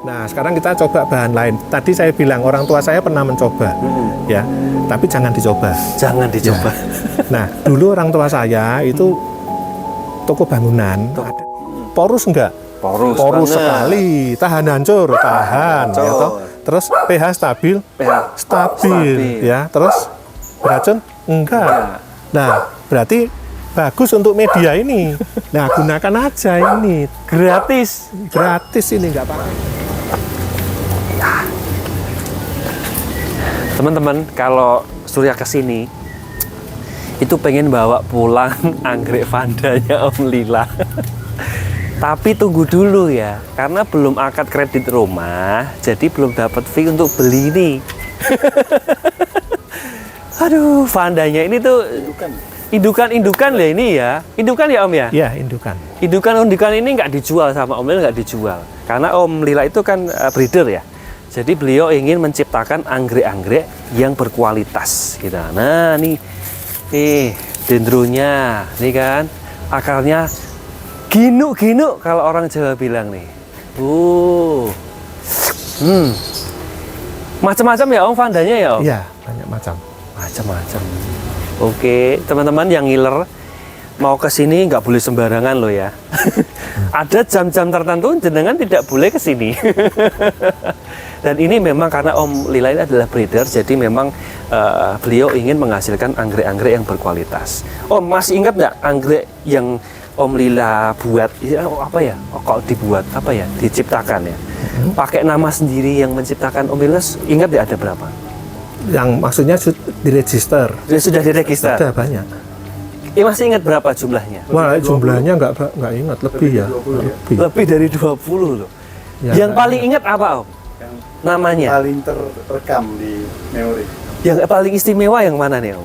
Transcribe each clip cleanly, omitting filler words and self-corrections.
Nah, sekarang kita coba bahan lain. Tadi saya bilang orang tua saya pernah mencoba, ya. Tapi jangan dicoba. Jangan dicoba. Ya. Nah, dulu orang tua saya itu toko bangunan. Porus enggak? Porus sekali. Tahan hancur, tahan. Ya, toh. Terus pH stabil, stabil. Ya. Terus beracun? Enggak. Nah, berarti bagus untuk media ini. Nah, gunakan aja ini. Gratis ini nggak apa-apa. Teman-teman, kalau Surya kesini itu pengen bawa pulang anggrek Vandanya Om Lila. Tapi tunggu dulu ya, karena belum akad kredit rumah, jadi belum dapat fee untuk beli ini. Aduh, Vandanya ini tuh indukan ya ini ya. Indukan ya Om ya? Iya, indukan. Indukan ini nggak dijual sama Om Lila, nggak dijual. Karena Om Lila itu kan breeder ya. Jadi beliau ingin menciptakan anggrek-anggrek yang berkualitas gitu. Nah, nih dendronya, nih kan akarnya ginuk-ginuk kalau orang Jawa bilang nih. Macam-macam ya Om Vandanya ya Om? Iya, banyak macam. Macam-macam. Oke, teman-teman yang ngiler mau ke sini nggak boleh sembarangan loh ya. Ada jam-jam tertentu jenengan tidak boleh ke sini. Dan ini memang karena Om Lila ini adalah breeder, jadi memang beliau ingin menghasilkan anggrek-anggrek yang berkualitas. Om masih ingat nggak anggrek yang Om Lila buat? Ya, apa ya? Kok dibuat? Apa ya? Diciptakan ya? Pakai nama sendiri yang menciptakan Om Lila. Ingat nggak ada berapa? Yang maksudnya diregister. Sudah diregister. Ada banyak. Masih ingat berapa jumlahnya? Wah, jumlahnya nggak ingat, lebih ya. Lebih dari 20 loh. Ya, yang paling ingat apa Om? Yang namanya? Paling terekam di memori. Yang paling istimewa yang mana nih Om?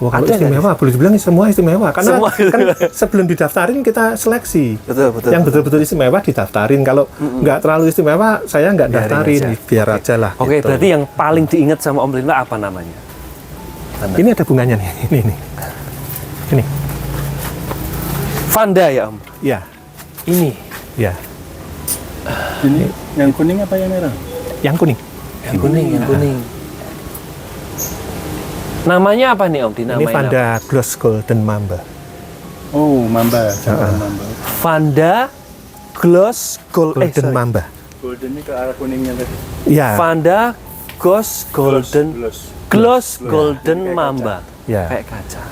Wah, kalau Ada istimewa, boleh dibilang semua istimewa. Karena Semua. kan sebelum didaftarin kita seleksi. Betul. Yang betul-betul istimewa didaftarin. Kalau nggak terlalu istimewa, saya nggak Biarin daftarin. aja. Biar aja lah. Oke, gitu. berarti yang paling diingat sama Om Lila apa namanya? Ini ada bunganya nih. Ini. Vanda ya Om? Ya, Ini? ya. Ini yang kuning apa yang merah? Yang kuning. Yang kuning. Namanya apa nih Om? Dinamain Ini Vanda Gloss Golden Mamba. Oh, mamba. Mamba. Vanda Gloss Golden Mamba. Golden ini ke arah kuningnya tadi. Ya, Vanda Gloss Golden Mamba. ya. Kayak kaca.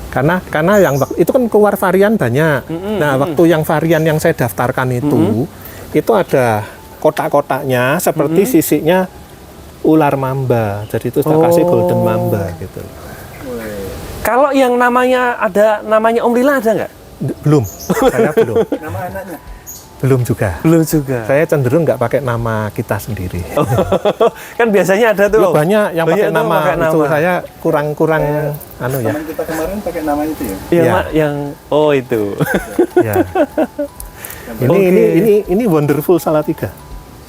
Karena yang itu kan keluar varian banyak. Nah, waktu yang varian yang saya daftarkan itu ada kotak-kotaknya seperti sisiknya ular mamba. Jadi itu saya kasih Golden Mamba gitu. Kalau yang namanya namanya Om Lila ada nggak? Belum, saya belum. Nama anaknya? Belum juga. Belum juga. Saya cenderung nggak pakai nama kita sendiri. Kan biasanya ada tuh. Ya, banyak yang pakai tuh nama. Itu saya kurang anu ya. Teman kita kemarin pakai nama itu ya? Yang itu. Ya. Ini Wonderful Salatiga.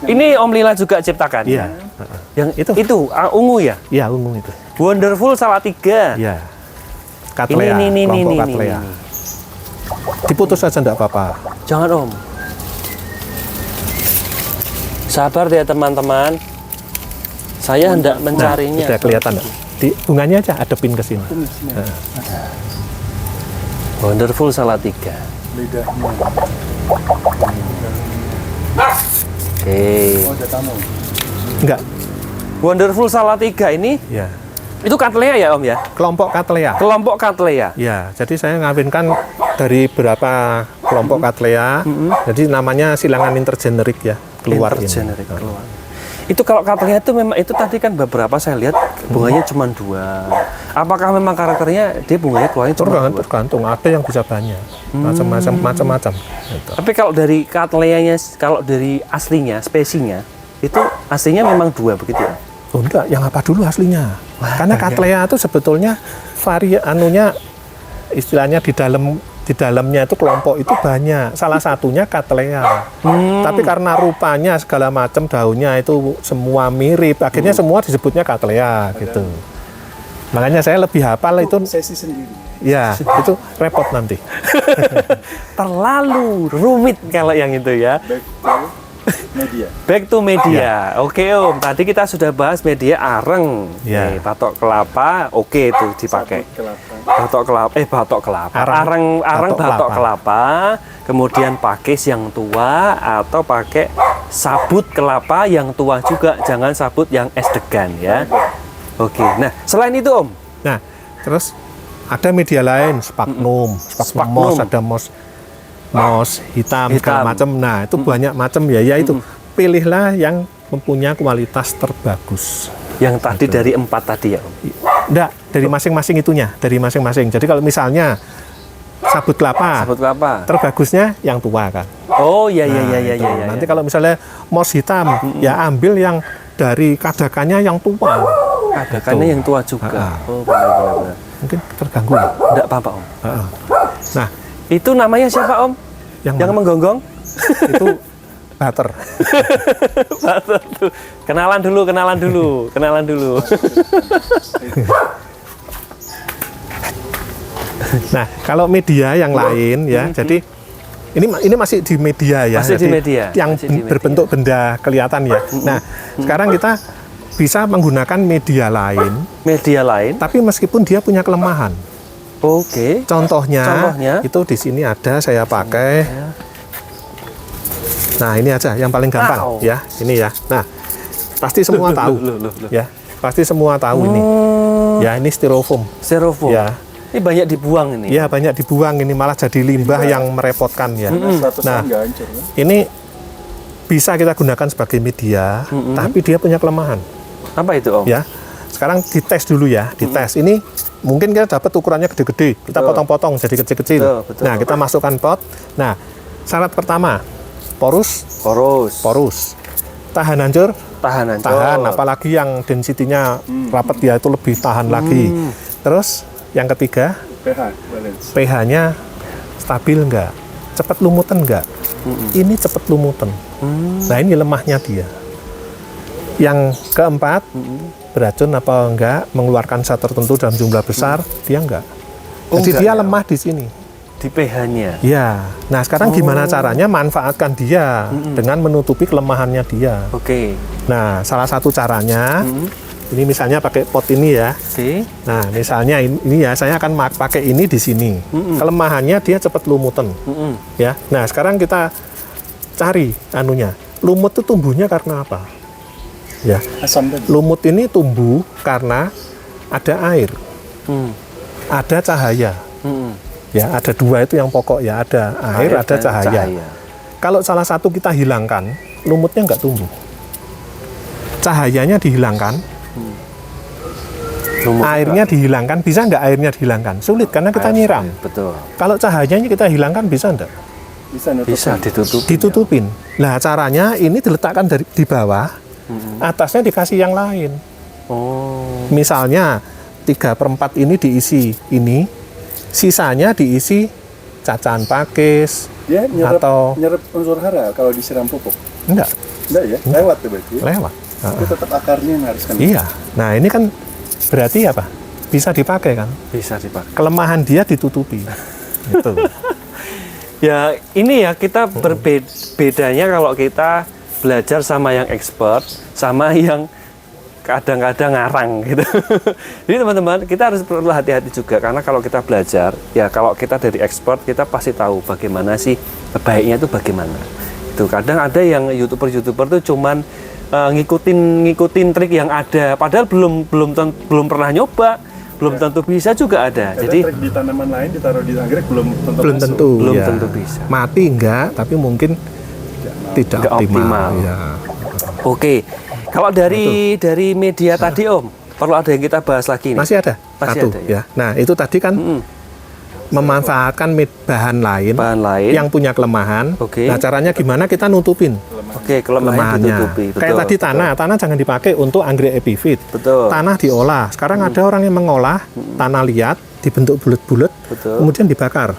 Ini Om Lila juga ciptakan. Iya. Yang itu ungu ya? Iya, ungu itu. Wonderful Salatiga. Iya. Cattleya, kelompok Cattleya. Diputus saja enggak apa-apa. Jangan Om. Sabar ya teman-teman. Saya hendak mencarinya. Sudah kelihatan enggak? Di bunganya aja adepin ke sini. Wonderful Salatiga. Lidahnya. Oke. Oh, ada tamu. Enggak. Wonderful Salatiga ini Ya. itu Cattleya ya Om ya? Kelompok Cattleya. Kelompok Cattleya. Ya, jadi saya ngawinkan dari beberapa kelompok Cattleya. Jadi namanya silangan intergenerik ya, keluar Intergenerik, ini. keluar. Itu kalau Cattleya itu memang itu tadi kan beberapa saya lihat bunganya cuma 2. Apakah memang karakternya dia bunganya keluarnya cuma 2? Tergantung, ada yang bisa banyak. Macam-macam gitu. Tapi kalau dari Cattleyanya, kalau dari aslinya, spesinya itu aslinya memang 2 begitu ya? Oh enggak, yang apa dulu aslinya? Karena Cattleya itu sebetulnya istilahnya di dalamnya itu kelompok itu banyak. Salah satunya Cattleya. Tapi karena rupanya segala macam daunnya itu semua mirip, akhirnya semua disebutnya Cattleya gitu. Makanya saya lebih hafal itu. Sesi sendiri. Ya, itu repot nanti. Terlalu rumit kalau yang itu ya. Baik tahu Media. Back to media. Oke Om, tadi kita sudah bahas media areng. Ya. Nih, batok kelapa, oke itu dipakai. Batok kelapa. Areng batok kelapa. Kemudian pakis yang tua atau pakai sabut kelapa yang tua juga. Jangan sabut yang es degan ya. Oke. Nah, selain itu Om. Nah, terus ada media lain, sphagnum moss, ada moss hitam segala macam. Nah, itu banyak macam ya. Ya itu pilihlah yang mempunyai kualitas terbagus. Yang tadi dari 4 tadi ya Om. Enggak, dari masing-masing itunya, dari masing-masing. Jadi kalau misalnya sabut kelapa, terbagusnya yang tua kan. Oh iya Nanti kalau misalnya moss hitam, ya ambil yang dari kadakannya yang tua. Kadakannya yang tua juga. Oh benar. Mungkin terganggu. Enggak apa-apa Om. Nah, itu namanya siapa Om? Yang menggonggong? Itu butter. Butter tuh. Kenalan dulu. Nah, kalau media yang lain ya, jadi ini masih di media ya. Masih di media. Yang berbentuk benda kelihatan ya. Nah, sekarang kita bisa menggunakan media lain. Tapi meskipun dia punya kelemahan. Oke. Contohnya itu di sini ada saya pakai. Nah, ini aja yang paling gampang ya. Ini ya. Nah, pasti semua tahu. Ya, pasti semua tahu ini. Ya, ini styrofoam. Ya. Ini banyak dibuang ini. Ya, banyak dibuang ini, malah jadi limbah yang merepotkan ya. Nah, ini bisa kita gunakan sebagai media, tapi dia punya kelemahan. Apa itu Om? Ya, sekarang dites dulu ya, dites. Ini mungkin kita dapat ukurannya gede-gede, kita potong-potong jadi kecil-kecil. Nah, kita masukkan pot. Nah, syarat pertama, porus. Tahan hancur. Tahan, apalagi yang density-nya rapat dia itu lebih tahan lagi. Terus yang ketiga, pH-nya stabil enggak? Cepat lumutan enggak? Ini cepat lumutan. Nah, ini lemahnya dia. Yang keempat, beracun apa enggak, mengeluarkan zat tertentu dalam jumlah besar, dia enggak. Jadi dia lemah di sini. Di pH-nya. Ya. Nah, sekarang gimana caranya manfaatkan dia dengan menutupi kelemahannya dia. Oke. Nah, salah satu caranya ini misalnya pakai pot ini ya. Nah, misalnya ini ya, saya akan pakai ini di sini. Kelemahannya dia cepat lumutan. Ya. Nah, sekarang kita cari anunya. Lumut itu tumbuhnya karena apa? Ya. Lumut ini tumbuh karena ada air. Ada cahaya. Ya, ada dua itu yang pokok ya, ada air ada cahaya. Kalau salah satu kita hilangkan, lumutnya nggak tumbuh. Cahayanya dihilangkan, airnya dihilangkan, bisa nggak airnya dihilangkan? Sulit karena kita nyiram. Betul. Kalau cahayanya kita hilangkan, bisa nggak? Bisa ditutupin. Nah, caranya ini diletakkan di bawah, atasnya dikasih yang lain. Misalnya 3/4 ini diisi ini, sisanya diisi cacahan pakis. Dia nyerap, atau nyerap unsur hara kalau disiram pupuk? Enggak Ya? Lewat ya berarti? Lewat. Tapi tetap akarnya yang harus kena. Iya. Nah, ini kan berarti apa? Bisa dipakai kan? Bisa dipakai. Kelemahan dia ditutupi. Gitu. Ya, ini ya kita bedanya kalau kita belajar sama yang expert, sama yang kadang-kadang ngarang gitu. Jadi teman-teman, kita harus perlu hati-hati juga karena kalau kita belajar, ya kalau kita dari expert, kita pasti tahu bagaimana sih baiknya itu bagaimana. Itu kadang ada yang YouTuber tuh cuman ngikutin trik yang ada, padahal belum pernah nyoba, belum tentu bisa juga ada. Jadi trik di tanaman lain ditaruh di anggrek belum tentu bisa. Mati enggak, tapi mungkin tidak optimal. Ya. Oke. Kalau dari media tadi Om, perlu ada yang kita bahas lagi nih. Masih ada. Satu ya. Nah, itu tadi kan memanfaatkan bahan lain yang punya kelemahan. Nah, caranya gimana kita nutupin? Kelemahannya. Ditutupi. Kayak tadi tanah jangan dipakai untuk anggrek epifit. Tanah diolah. Sekarang ada orang yang mengolah tanah liat dibentuk bulat-bulat, kemudian dibakar.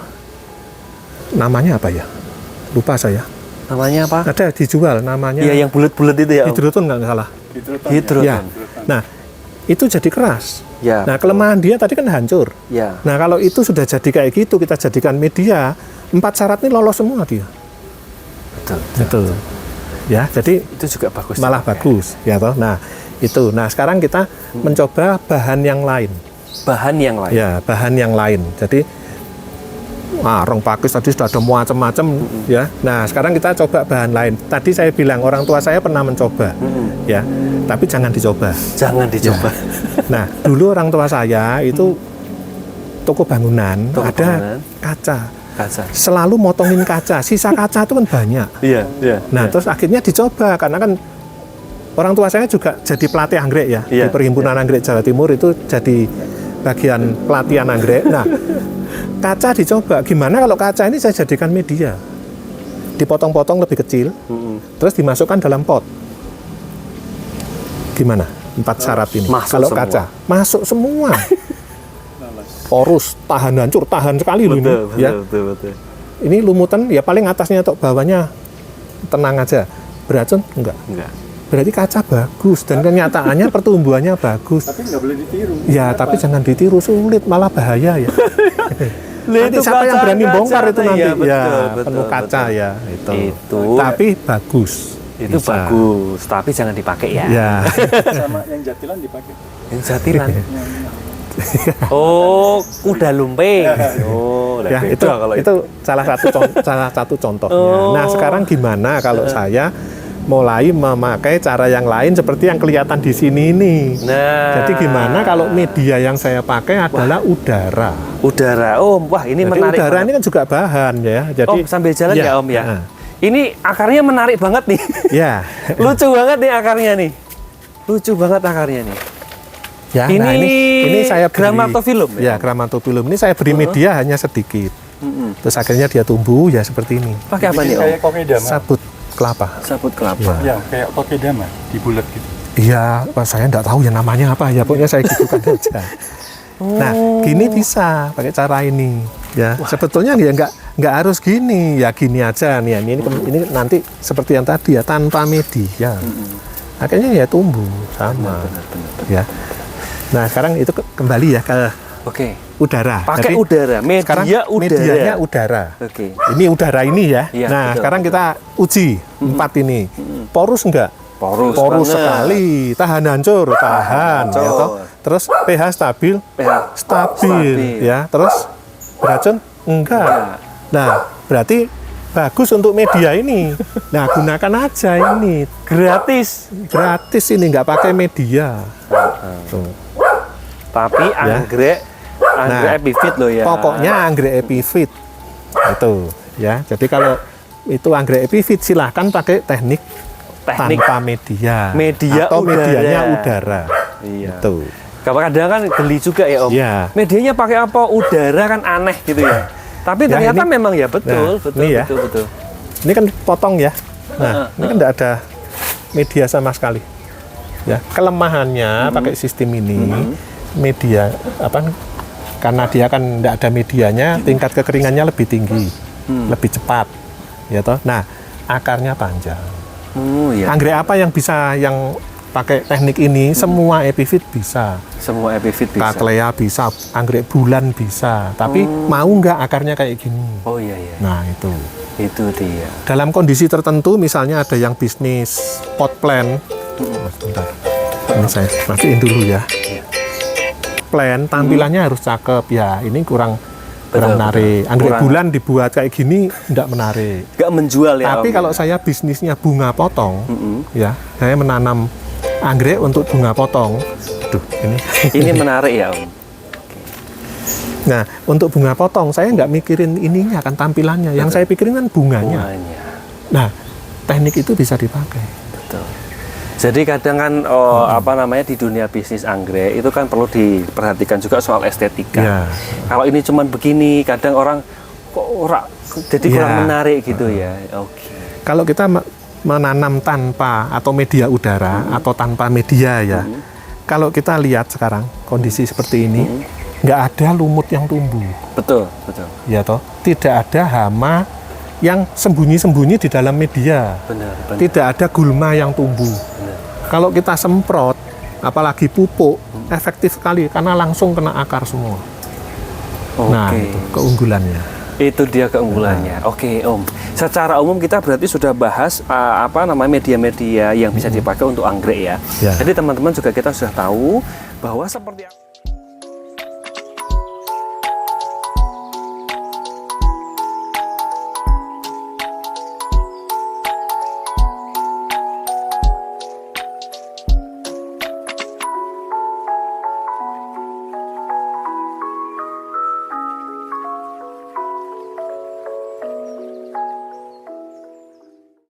Namanya apa ya? Lupa saya. Namanya apa? Ada dijual namanya. Iya, yang bulat-bulat itu ya. Hidroton nggak salah. Hidroton. Ya. Nah, itu jadi keras. Ya, nah, kelemahan dia tadi kan hancur. Ya. Nah, kalau itu sudah jadi kayak gitu, kita jadikan media, 4 syarat ini lolos semua dia. Betul. Ya, jadi Itu juga bagus. malah ya. bagus, ya toh. Nah, itu. Nah, sekarang kita mencoba bahan yang lain. Bahan yang lain. Ya, bahan yang lain. Jadi rong pakis tadi sudah ada macam-macam ya. Nah, sekarang kita coba bahan lain. Tadi saya bilang orang tua saya pernah mencoba. Ya. Tapi jangan dicoba. Jangan dicoba. Nah, dulu orang tua saya itu toko bangunan Toko ada bangunan. kaca. Kaca. Selalu motongin kaca. Sisa kaca itu kan banyak. Iya, iya. Nah, terus akhirnya dicoba karena kan orang tua saya juga jadi pelatih anggrek ya. Iya, Di Perhimpunan Anggrek Jawa Timur itu jadi bagian pelatihan anggrek. Nah, kaca dicoba. Gimana kalau kaca ini saya jadikan media? Dipotong-potong lebih kecil, terus dimasukkan dalam pot. Gimana? 4 syarat ini. Masuk Kalau semua. kaca masuk semua. Porus, tahan hancur, tahan sekali loh ini. Betul, Ya. betul. Ini lumutan ya paling atasnya atau bawahnya tenang aja. Beracun enggak. Enggak. Berarti kaca bagus dan kenyataannya pertumbuhannya bagus. Tapi nggak boleh ditiru. Ya, tapi jangan ditiru, sulit malah bahaya ya. Nanti Itu siapa yang berani kaca-kaca bongkar itu nanti? ya, betul, Ya, betul, penuh kaca betul. ya itu. Itu. Tapi bagus. Itu Bisa. bagus, tapi jangan dipakai ya. Ya. Sama yang jatilan dipakai. Yang jatilan. Oh, kuda lumping. Oh, Ya, beda itu kalau itu salah satu contohnya. Oh. Nah, sekarang gimana kalau saya mulai memakai cara yang lain seperti yang kelihatan di sini ini. Nah, Jadi gimana kalau media yang saya pakai adalah udara. udara? Oh, wah ini Jadi menarik. udara banget. ini kan juga bahan ya. Jadi Om sambil jalan ya Om ya. Nah, Ini akarnya menarik banget nih. ya. Lucu banget nih akarnya nih. Lucu banget akarnya nih. Ya, Ini nah ini saya beri, gramatofilm Ya, ya? gramatofilm. Ini saya beri media hanya sedikit. Terus akhirnya dia tumbuh ya seperti ini. Pakai apa nih Om? Kayak kokedama. Sabut kelapa. Sabut kelapa. Ya. Ya, kayak kokedama dibulat gitu. Iya, saya enggak tahu ya namanya apa ya. Pokoknya saya gitukan aja. Nah, gini bisa pakai cara ini. Ya, sebetulnya ya nggak harus gini. Ya gini aja nih. Ini nanti seperti yang tadi ya tanpa media. Akhirnya ya tumbuh sama. Ya. Nah, sekarang itu kembali ya ke Oke. udara. Pakai Jadi, udara. sekarang Media udara. medianya udara. Oke. Ini udara ini ya. Iya, Nah, betul, sekarang kita uji 4 ini. Porus enggak? Porus Porus banget. sekali. Tahan hancur, tahan. hancur. Ya, toh. Terus pH stabil, pH stabil. Ya. Terus beracun enggak. Nah, berarti bagus untuk media ini. Nah, gunakan aja ini. Gratis. Gratis ini nggak pakai media. Tuh. Tapi anggrek Nah, epifit loh ya. Pokoknya anggrek epifit itu ya. Jadi kalau itu anggrek epifit silahkan pakai teknik tanpa media. Media atau udara. medianya udara. Iya. Itu. Kadang kan geli juga ya Om. Iya. Medianya pakai apa? Udara kan aneh gitu ya. Tapi Ya, ternyata ini- memang ya betul, Nah, betul, ini ya. betul. Ini kan potong ya. Nah, ini kan tidak ada media sama sekali. Ya, kelemahannya pakai sistem ini media apa? Karena dia kan tidak ada medianya, tingkat kekeringannya lebih tinggi, lebih cepat, ya toh. Nah, akarnya panjang. Oh iya. Anggrek apa yang bisa yang pakai teknik ini? Semua epifit bisa, Semua epifit bisa. Cattleya bisa, anggrek bulan bisa. Tapi mau nggak akarnya kayak gini? Oh iya iya. Nah itu. Itu dia. Dalam kondisi tertentu, misalnya ada yang bisnis pot plant. Bentar, ini saya matiin dulu ya. Plant tampilannya harus cakep ya. Ini kurang Betul, menarik. betul. Anggrek Kurang. bulan dibuat kayak gini tidak menarik. Gak menjual ya Tapi Om, kalau ya? saya bisnisnya bunga potong, ya, saya menanam anggrek untuk bunga potong. Aduh, ini. Ini menarik ya Om. Nah, untuk bunga potong saya nggak mikirin ininya kan tampilannya. Yang saya pikirin kan bunganya. Bunganya. Nah, teknik itu bisa dipakai. Betul. Jadi kadang kan apa namanya di dunia bisnis anggrek itu kan perlu diperhatikan juga soal estetika. Ya. Kalau ini cuman begini, kadang orang kok ora jadi kurang Ya. menarik gitu ya. Oke. Kalau kita menanam tanpa atau media udara atau tanpa media ya, kalau kita lihat sekarang kondisi seperti ini, nggak ada lumut yang tumbuh, Betul, betul. ya toh. Tidak ada hama yang sembunyi-sembunyi di dalam media. Benar, benar. Tidak ada gulma yang tumbuh. benar. Kalau kita semprot, apalagi pupuk, efektif sekali karena langsung kena akar semua. Oke. Nah, itu keunggulannya. Itu dia keunggulannya. Oke, Om. secara umum kita berarti sudah bahas apa namanya media-media yang bisa dipakai untuk anggrek ya. Ya. Jadi teman-teman juga kita sudah tahu bahwa seperti